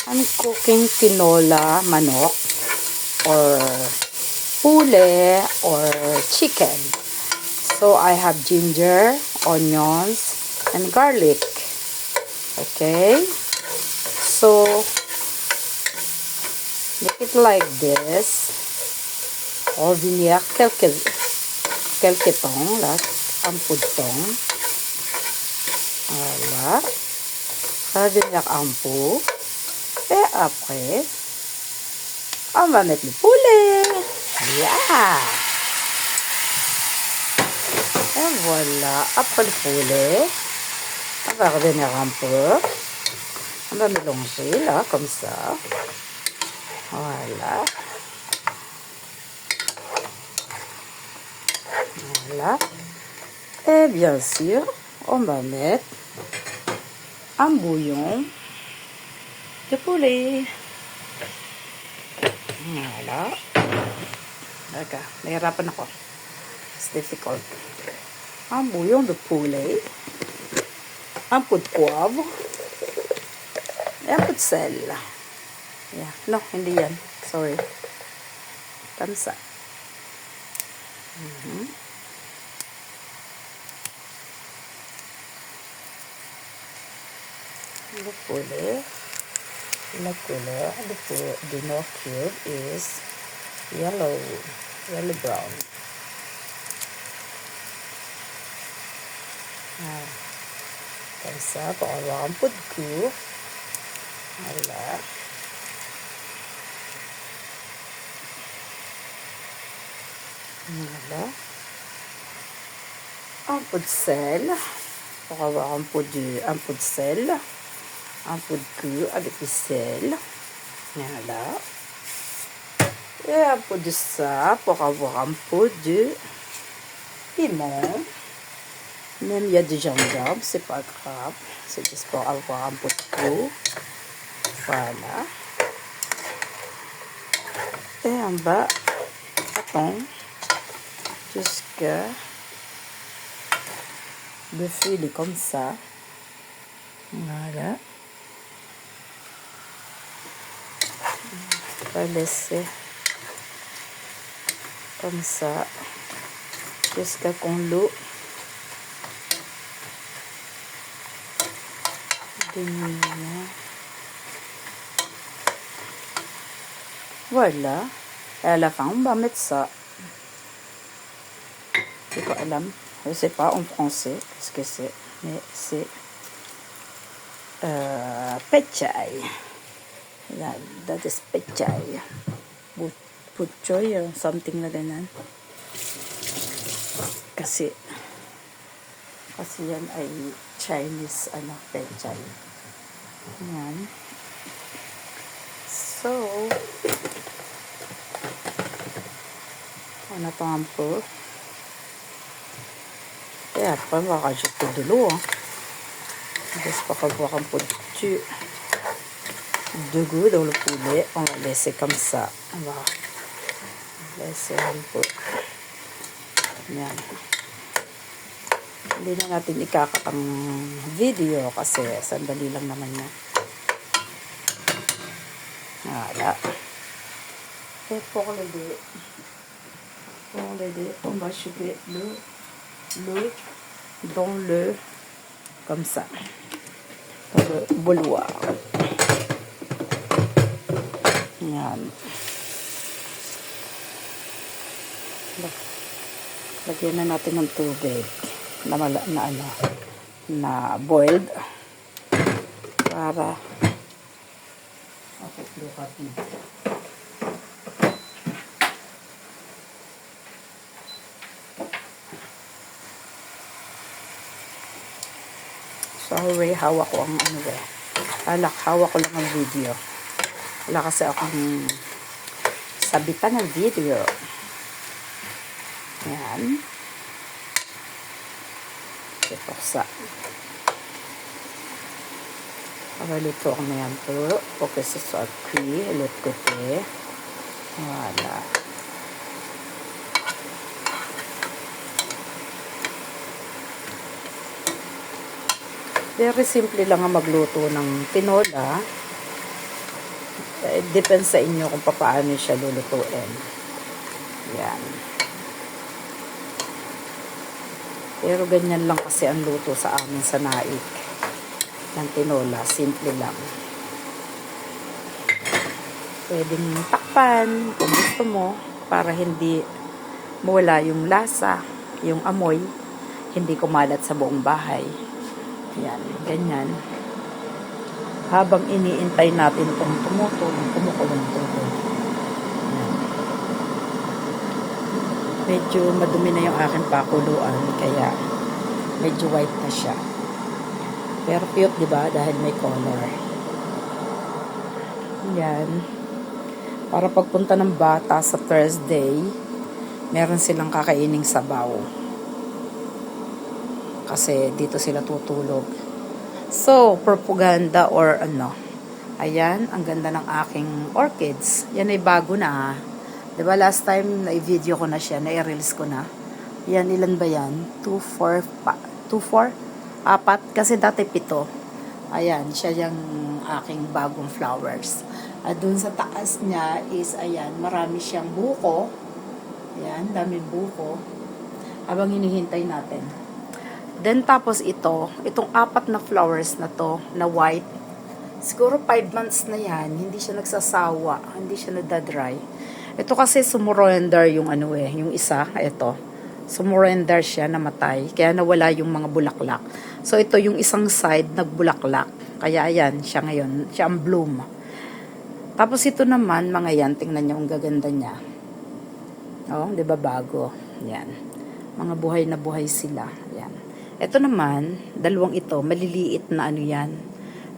I'm cooking tinola manok or pule or chicken. So I have ginger, onions, and garlic. Okay? So make it like this. On va venir quelques temps, là, un peu de temps. Voilà. On va venir un peu. Et après, on va mettre le poulet. Yeah! Et voilà. Après le poulet, on va revenir un peu. On va mélanger, là, comme ça. Voilà. Voilà. Et bien sûr, on va mettre un bouillon de poulet. Voilà. Teka, nahirapan ako. It's difficult. Un bouillon de poulet. Un peu de poivre. Et un peu de sel. Yeah. No, hindi yan. Sorry. Comme ça. Le poulet. La couleur de nos cube is yellow brown. Comme ça, pour avoir un peu de goût. Voilà. Voilà. Un peu de sel, pour avoir un peu de sel. Un peu de goût avec le sel. Voilà. Et un peu de ça pour avoir un peu de piment. Même il y a du gingembre, c'est pas grave. C'est juste pour avoir un peu de goût. Voilà. Et on va attendre jusqu'à le feu est comme ça. Voilà. On va laisser comme ça jusqu'à qu'on l'eau diminue. Voilà. Et à la fin, on va mettre ça. C'est pas alam. Je sais pas en français ce que c'est, mais c'est pechay. That is pechay. Putchoy or something na ganyan. Kasi yan ay Chinese pechay. Yan. So, on attend un peu. Et après, on va rajouter de l'eau. Juste pour avoir un peu de goût dans le poulet. On va laisser comme ça. On va laisser un peu. Yan. Hindi na natin ikakatang video kasi sandali lang naman yan. Voilà. Et pour l'aider, on va chauffer l'eau dans le comme ça, dans le bouilloire. Yan. Lagyan na natin ng tubig na boiled para lukat mo. Sorry, hawak ko ang hawak ko lang ang video. Wala kasi akong sabitan ng video. Yan. Ito sa. On va le tourner un peu pour que ce soit cuit de l'autre côté. Voilà. Very simple lang ang magluto ng tinola. Depends sa inyo kung paano siya lulutuin. Yan. Pero ganyan lang kasi ang luto sa amin sa Naik ng tinola. Simple lang. Pwedeng takpan kung gusto mo para hindi mawala yung lasa, yung amoy, hindi kumalat sa buong bahay. Yan, ganyan. Habang iniintay natin itong kumukulong tulo. Yan. Medyo madumi na yung aking pakuluan, kaya medyo white na siya. Pero cute, di ba? Dahil may color. Yan. Para pagpunta ng bata sa Thursday, meron silang kakaining sabaw. Kasi dito sila tutulog. So, propaganda or ano. Ayan, ang ganda ng aking orchids. Yan ay bago na. Diba last time na-video ko na siya, na-release ko na. Yan, ilan ba yan? 2, 4? 4? Kasi dati 7. Ayan, siya yung aking bagong flowers. At dun sa taas niya is, ayan, marami siyang buko. Ayan, daming buko. Habang hinihintay natin. Then, tapos itong 4 na flowers na to, na white, siguro 5 months na yan, hindi siya nagsasawa, hindi siya nadadry. Ito kasi sumurrender yung yung isa, ito. Sumurrender siya, namatay, kaya nawala yung mga bulaklak. So, ito yung isang side, nagbulaklak. Kaya, ayan, siya ngayon, siya ang bloom. Tapos, ito naman, mga yan, tingnan niyo ang gaganda niya. Oh, di ba bago? Yan. Mga buhay na buhay sila. Yan. Ito naman, dalawang ito, maliliit na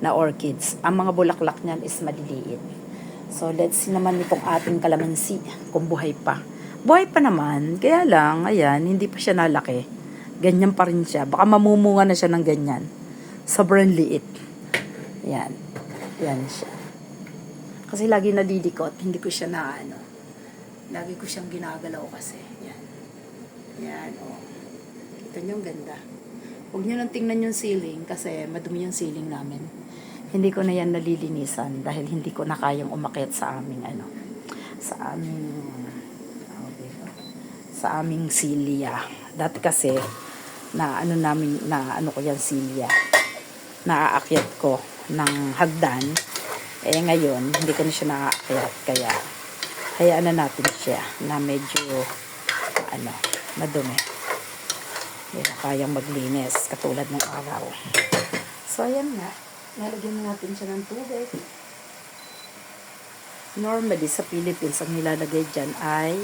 na orchids. Ang mga bulaklak niyan is maliliit. So, let's see naman itong ating kalamansi, kung buhay pa. Buhay pa naman, kaya lang, ayan, hindi pa siya nalaki. Ganyan pa rin siya. Baka mamumunga na siya ng ganyan. Sobrang liit. Yan. Yan siya. Kasi lagi nalilikot, hindi ko siya lagi ko siyang ginagalaw kasi. Yan. Yan, oh. Ito yung ganda. Huwag nyo nang tingnan yung ceiling kasi madumi yung ceiling namin. Hindi ko na yan nalilinisan dahil hindi ko na kayang umakyat sa aming sa aming silya. Dati kasi na ko yan silya. Naaakyat ko ng hagdan. Ngayon hindi ko na siya naaakyat, kaya hayaan na natin siya na medyo madumi. Hindi na kayang maglinis katulad ng araw. So, ayan nga. Nalagyan na natin siya ng tubig. Normally, sa Philippines, ang nilalagay dyan ay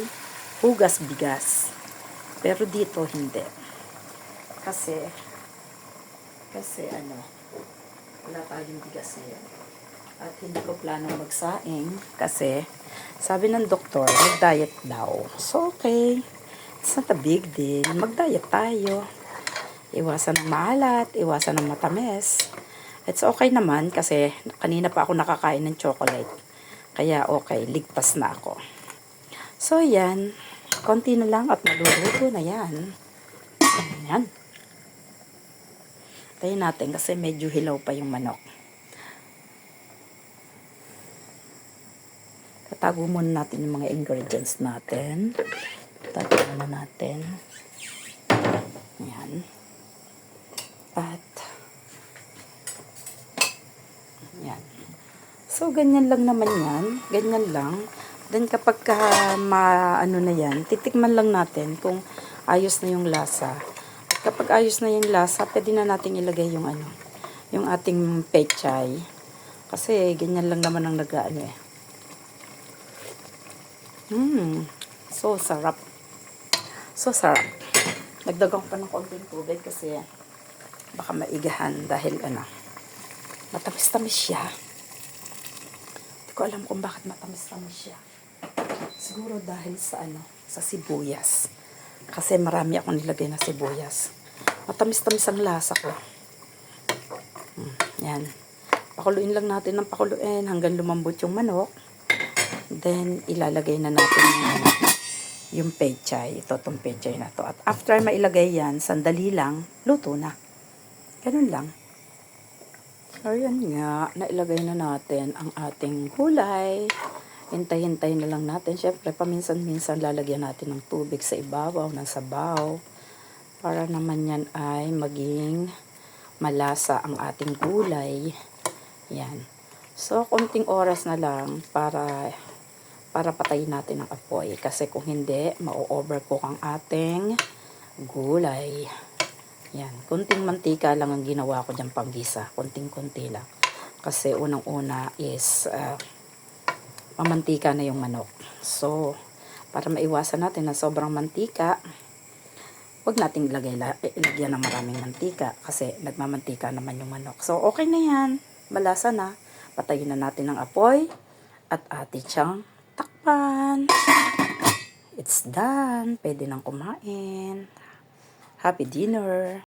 hugas bigas. Pero dito, hindi. Kasi wala tayong bigas ngayon. At hindi ko planong magsaing kasi sabi ng doktor, mag-diet daw. So, okay. It's not a big deal. Mag-diet tayo. Iwasan ng maalat, iwasan ng matamis. It's okay naman kasi kanina pa ako nakakain ng chocolate. Kaya okay, ligtas na ako. So, yan. Konti na lang at maluluto na yan. Yan. Tayo natin kasi medyo hilaw pa yung manok. Tatago muna natin yung mga ingredients natin. Tatago na natin. Yan. At yan. So, ganyan lang naman yan. Ganyan lang. Then, kapag na yan, titikman lang natin kung ayos na yung lasa. At kapag ayos na yung lasa, pwede na natin ilagay yung yung ating pechay. Kasi, ganyan lang naman ang so sarap. So sarap. Nagdagang pa ng konting tubig kasi baka maigahan dahil matamis-tamis siya. Hindi ko alam kung bakit matamis-tamis siya. Siguro dahil sa sibuyas. Kasi marami akong nilagay na sibuyas. Matamis-tamis ang lasa ko. Yan. Pakuluin lang natin ng pakuluin hanggang lumambot yung manok. Then, ilalagay na natin yung pechay. Itong pechay na to. At after mailagay yan, sandali lang, luto na. Ganun lang. Ayan nga, nailagay na natin ang ating gulay. Hintay-hintay na lang natin. Siyempre, paminsan-minsan lalagyan natin ng tubig sa ibabaw, ng sabaw. Para naman yan ay maging malasa ang ating gulay. Yan. So, konting oras na lang para patayin natin ang apoy. Kasi kung hindi, ma-overcook ang ating gulay. Yan. Kunting mantika lang ang ginawa ko dyan panggisa. Kunting-kunti lang. Kasi unang-una is mamantika na yung manok. So, para maiwasan natin na sobrang mantika, huwag nating ilagyan ng maraming mantika. Kasi nagmamantika naman yung manok. So, okay na yan. Malasa na. Patayin na natin ang apoy. At atin siyang takpan. It's done. Pwede nang kumain. Happy dinner!